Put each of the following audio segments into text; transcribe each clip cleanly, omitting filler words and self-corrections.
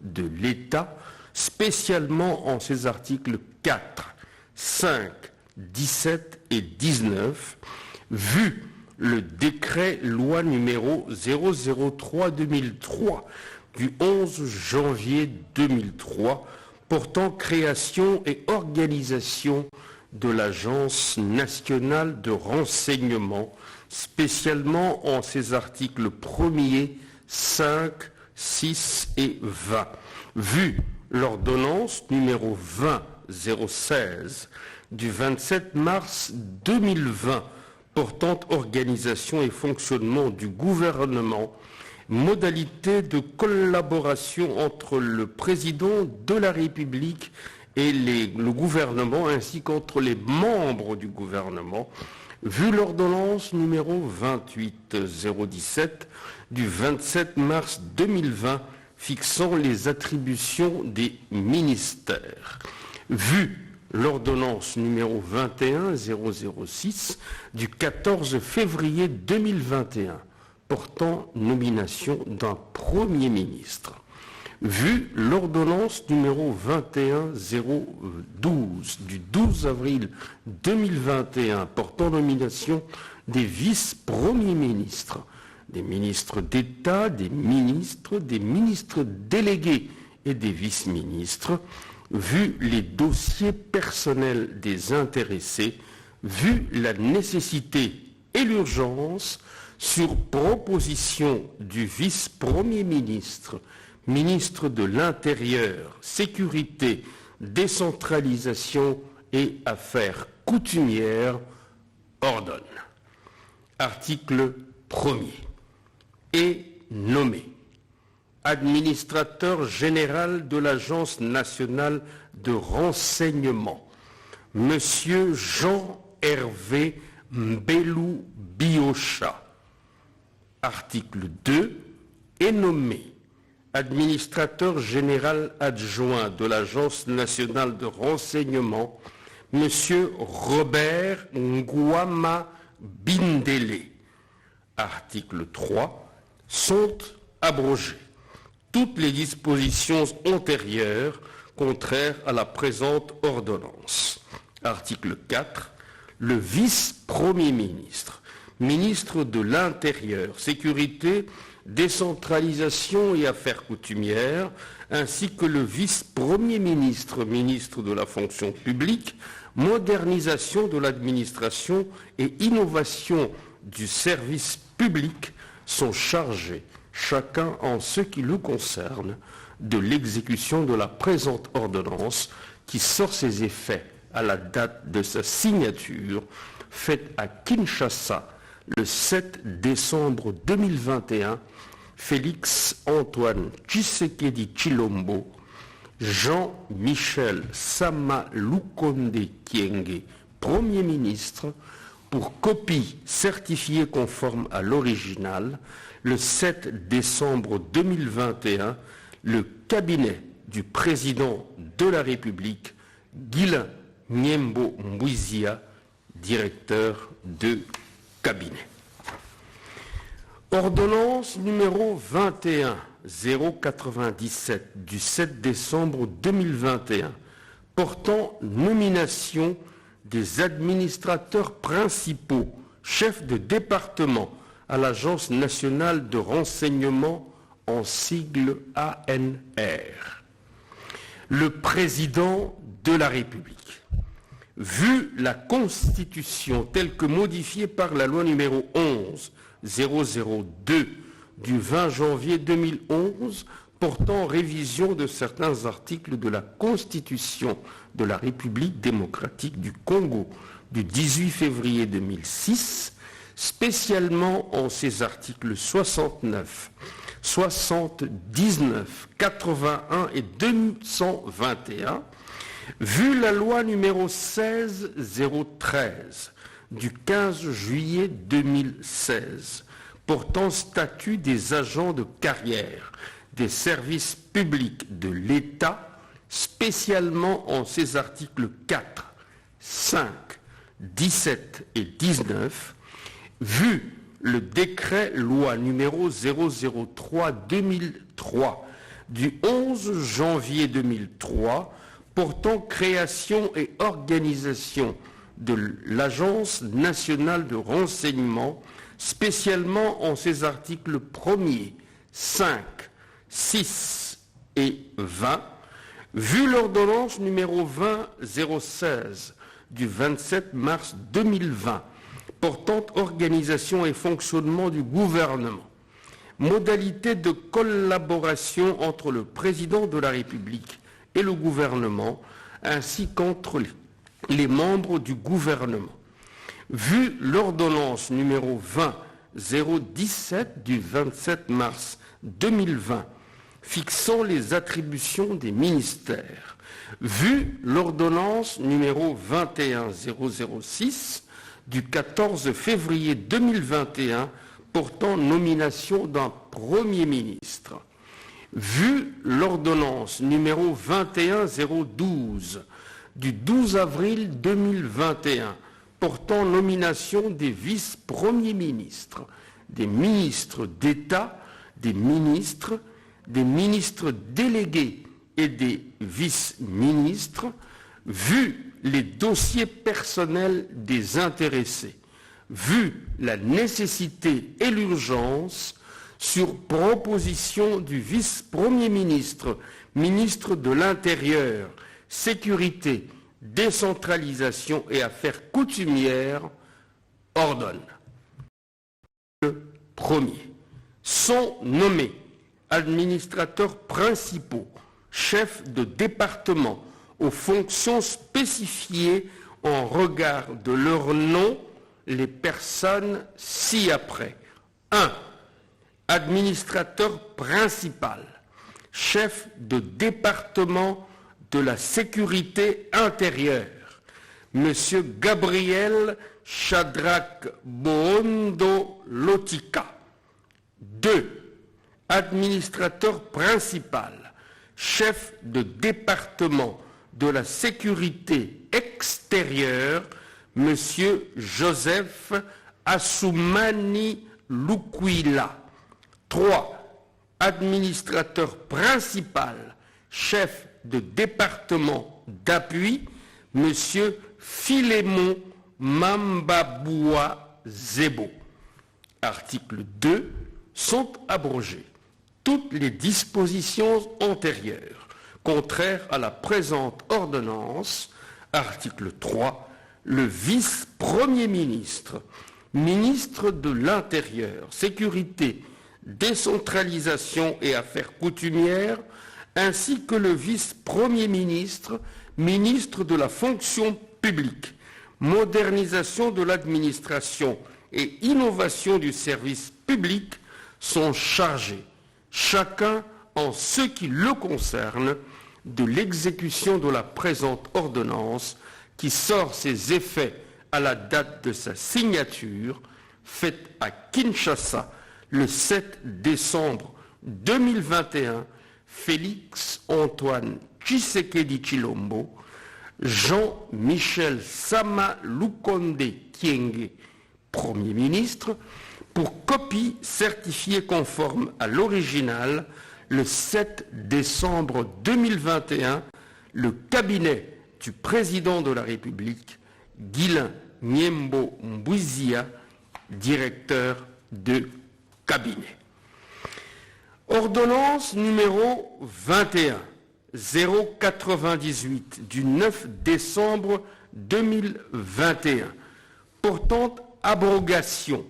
de l'État, spécialement en ses articles 4, 5, 17 et 19, vu le décret loi numéro 003-2003 du 11 janvier 2003 portant création et organisation de l'Agence nationale de renseignement, spécialement en ses articles 1er, 5, 6 et 20, vu l'ordonnance numéro 20-016 du 27 mars 2020 portant organisation et fonctionnement du gouvernement, modalités de collaboration entre le président de la République et le gouvernement, ainsi qu'entre les membres du gouvernement, vu l'ordonnance numéro 28-017 du 27 mars 2020 fixant les attributions des ministères, vu l'ordonnance numéro 21-006 du 14 février 2021 portant nomination d'un Premier ministre, vu l'ordonnance numéro 21-012 du 12 avril 2021 portant nomination des vice-premiers ministres, des ministres d'État, des ministres délégués et des vice-ministres, vu les dossiers personnels des intéressés, vu la nécessité et l'urgence, sur proposition du vice-premier ministre, ministre de l'Intérieur, Sécurité, Décentralisation et Affaires coutumières, ordonne. Article 1er. Est nommé administrateur général de l'Agence nationale de renseignement, Monsieur Jean-Hervé Mbelou Biocha. Article 2. Est nommé administrateur général adjoint de l'Agence nationale de renseignement, Monsieur Robert Ngouama Bindele. Article 3. Sont abrogées toutes les dispositions antérieures contraires à la présente ordonnance. Article 4. Le vice-premier ministre, ministre de l'Intérieur, Sécurité, Décentralisation et Affaires coutumières, ainsi que le vice-premier ministre, ministre de la fonction publique, modernisation de l'administration et innovation du service public, sont chargés, chacun en ce qui le concerne, de l'exécution de la présente ordonnance qui sort ses effets à la date de sa signature, faite à Kinshasa le 7 décembre 2021, Félix Antoine Tshisekedi Tshilombo, Jean-Michel Sama Lukonde Kyenge, Premier ministre, pour copie certifiée conforme à l'original, le 7 décembre 2021, le cabinet du président de la République, Guilain Nyembo Mbouizia, directeur de cabinet. Ordonnance numéro 21-097 du 7 décembre 2021 portant nomination des administrateurs principaux, chefs de département à l'Agence nationale de renseignement en sigle ANR. Le président de la République, vu la Constitution telle que modifiée par la loi numéro 11-002 du 20 janvier 2011 portant révision de certains articles de la Constitution de la République démocratique du Congo du 18 février 2006, spécialement en ses articles 69, 79, 81 et 221, vu la loi numéro 16-013 du 15 juillet 2016 portant statut des agents de carrière des services publics de l'État, spécialement en ses articles 4, 5, 17 et 19, vu le décret loi numéro 003-2003 du 11 janvier 2003 portant création et organisation de l'Agence nationale de renseignement, spécialement en ses articles 1er, 5, 6 et 20, vu l'ordonnance numéro 20-016 du 27 mars 2020 portant organisation et fonctionnement du gouvernement, modalités de collaboration entre le président de la République et le gouvernement, ainsi qu'entre les membres du gouvernement. Vu l'ordonnance numéro 20-017 du 27 mars 2020 fixant les attributions des ministères, vu l'ordonnance numéro 21-006 du 14 février 2021 portant nomination d'un Premier ministre, vu l'ordonnance numéro 21-012 du 12 avril 2021 portant nomination des vice-premiers ministres, des ministres d'État, des ministres délégués et des vice-ministres, vu les dossiers personnels des intéressés, vu la nécessité et l'urgence, sur proposition du vice-premier ministre, ministre de l'Intérieur, Sécurité, Décentralisation et Affaires coutumières, ordonne. Le premier. Sont nommés administrateurs principaux, chefs de département, aux fonctions spécifiées en regard de leur nom, les personnes ci-après. 1. Administrateur principal, chef de département de la sécurité intérieure, Monsieur Gabriel Shadrach Bohondo Lotika. 2. Administrateur principal, chef de département de la sécurité extérieure, Monsieur Joseph Assoumani Lukwila. 3. Administrateur principal, chef de département d'appui, Monsieur Philémon Mambaboua Zebo. Article 2. Sont abrogées toutes les dispositions antérieures contraires à la présente ordonnance. Article 3. Le vice-premier ministre, ministre de l'Intérieur, Sécurité, Décentralisation et Affaires coutumières, ainsi que le vice-premier ministre, ministre de la fonction publique, modernisation de l'administration et innovation du service public, sont chargés, chacun en ce qui le concerne, de l'exécution de la présente ordonnance qui sort ses effets à la date de sa signature, faite à Kinshasa le 7 décembre 2021, Félix Antoine Tshisekedi Tshilombo, Jean-Michel Sama Lukonde Kyenge, Premier ministre, pour copie certifiée conforme à l'original le 7 décembre 2021, le cabinet du président de la République, Guilain Niembo Mbouizia, directeur de cabinet. Ordonnance numéro 21-098 du 9 décembre 2021 portant abrogation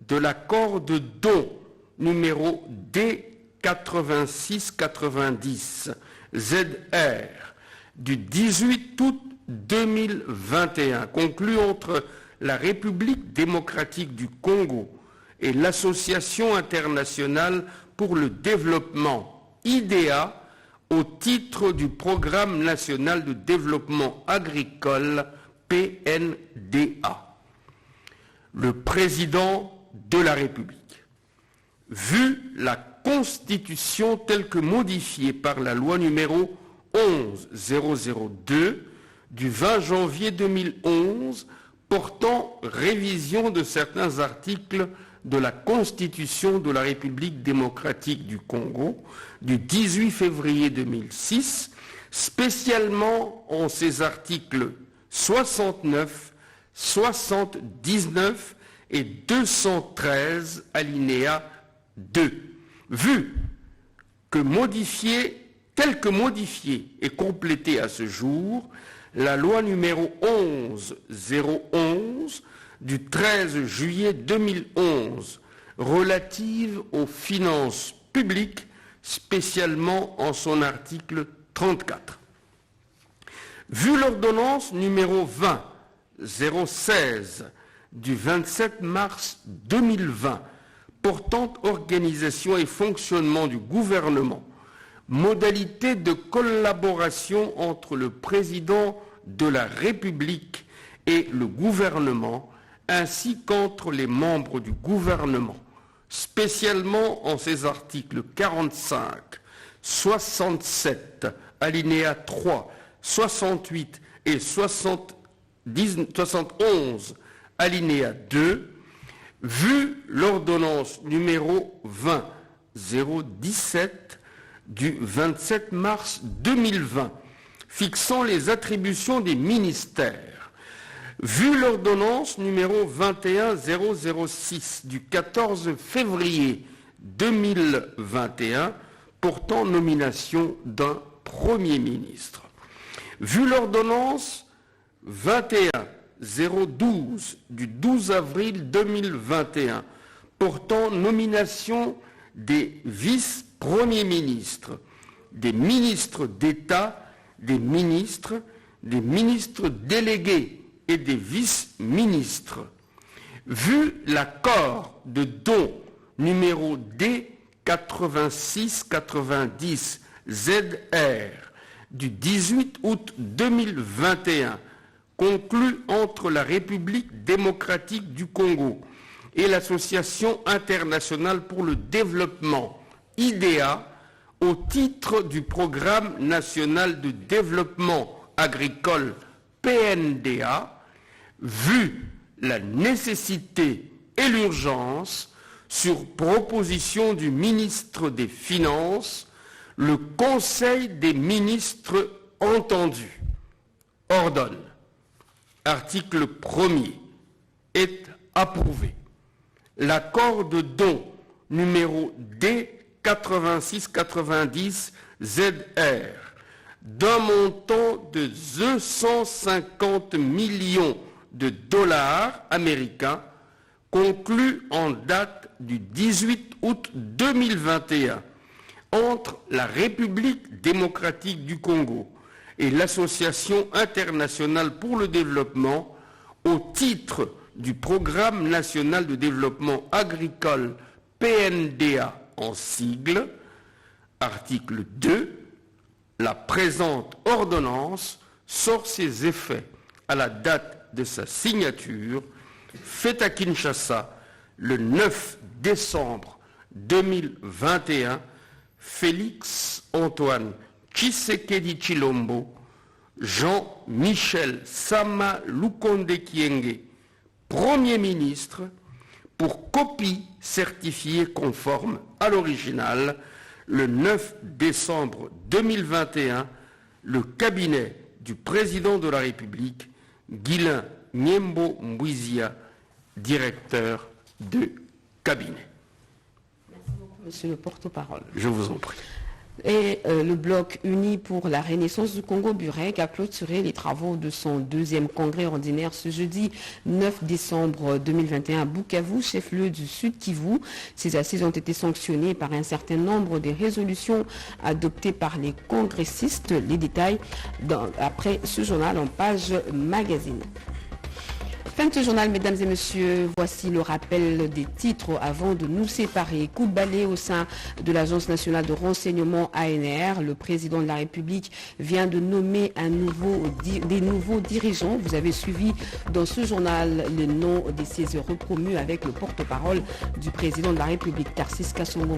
de l'accord de don numéro D8690 ZR du 18 août 2021 conclu entre la République démocratique du Congo et l'Association internationale pour le développement IDEA au titre du Programme national de développement agricole PNDA. Le président de la République, vu la Constitution telle que modifiée par la loi numéro 11-002 du 20 janvier 2011 portant révision de certains articles de la Constitution de la République démocratique du Congo du 18 février 2006, spécialement en ses articles 69, 79 et 213 alinéa 2, vu que tel que modifié et complété à ce jour, la loi numéro 11-011 du 13 juillet 2011 relative aux finances publiques, spécialement en son article 34. Vu l'ordonnance numéro 20-016 du 27 mars 2020 portant organisation et fonctionnement du gouvernement, modalités de collaboration entre le président de la République et le gouvernement, ainsi qu'entre les membres du gouvernement, spécialement en ses articles 45, 67, alinéa 3, 68 et 71, alinéa 2, vu l'ordonnance numéro 20-017 du 27 mars 2020 fixant les attributions des ministères, vu l'ordonnance numéro 21-006 du 14 février 2021 portant nomination d'un Premier ministre, vu l'ordonnance 21-012 du 12 avril 2021 portant nomination des vice-premiers ministres, des ministres d'État, des ministres délégués et des vice-ministres, vu l'accord de don numéro D8690 ZR du 18 août 2021 conclu entre la République démocratique du Congo et l'Association internationale pour le développement, IDEA, au titre du Programme national de développement agricole, PNDA, vu la nécessité et l'urgence, sur proposition du ministre des Finances, le Conseil des ministres entendu ordonne, article 1er, est approuvé l'accord de don numéro D8690 ZR d'un montant de 250 millions de dollars américains conclu en date du 18 août 2021 entre la République démocratique du Congo et l'Association internationale pour le développement au titre du Programme national de développement agricole PNDA en sigle, article 2, la présente ordonnance sort ses effets à la date de sa signature, faite à Kinshasa le 9 décembre 2021, Félix Antoine Tshisekedi Tshilombo, Jean-Michel Sama Lukonde Kyenge, Premier ministre, pour copie certifiée conforme à l'original, le 9 décembre 2021, le cabinet du président de la République, Guilain Nyembo Mbouizia, directeur de cabinet. Merci beaucoup, monsieur le porte-parole. Je vous en prie. Et le Bloc uni pour la renaissance du Congo, Burek, a clôturé les travaux de son deuxième congrès ordinaire ce jeudi 9 décembre 2021 à Bukavu, chef-lieu du Sud Kivu. Ces assises ont été sanctionnées par un certain nombre de résolutions adoptées par les congressistes. Les détails après ce journal en page magazine. Fin de ce journal, mesdames et messieurs, voici le rappel des titres avant de nous séparer. Coup de balai au sein de l'Agence nationale de renseignement ANR. Le président de la République vient de nommer des nouveaux dirigeants. Vous avez suivi dans ce journal les noms de ces heureux promus avec le porte-parole du président de la République, Tarcisse Kassongo.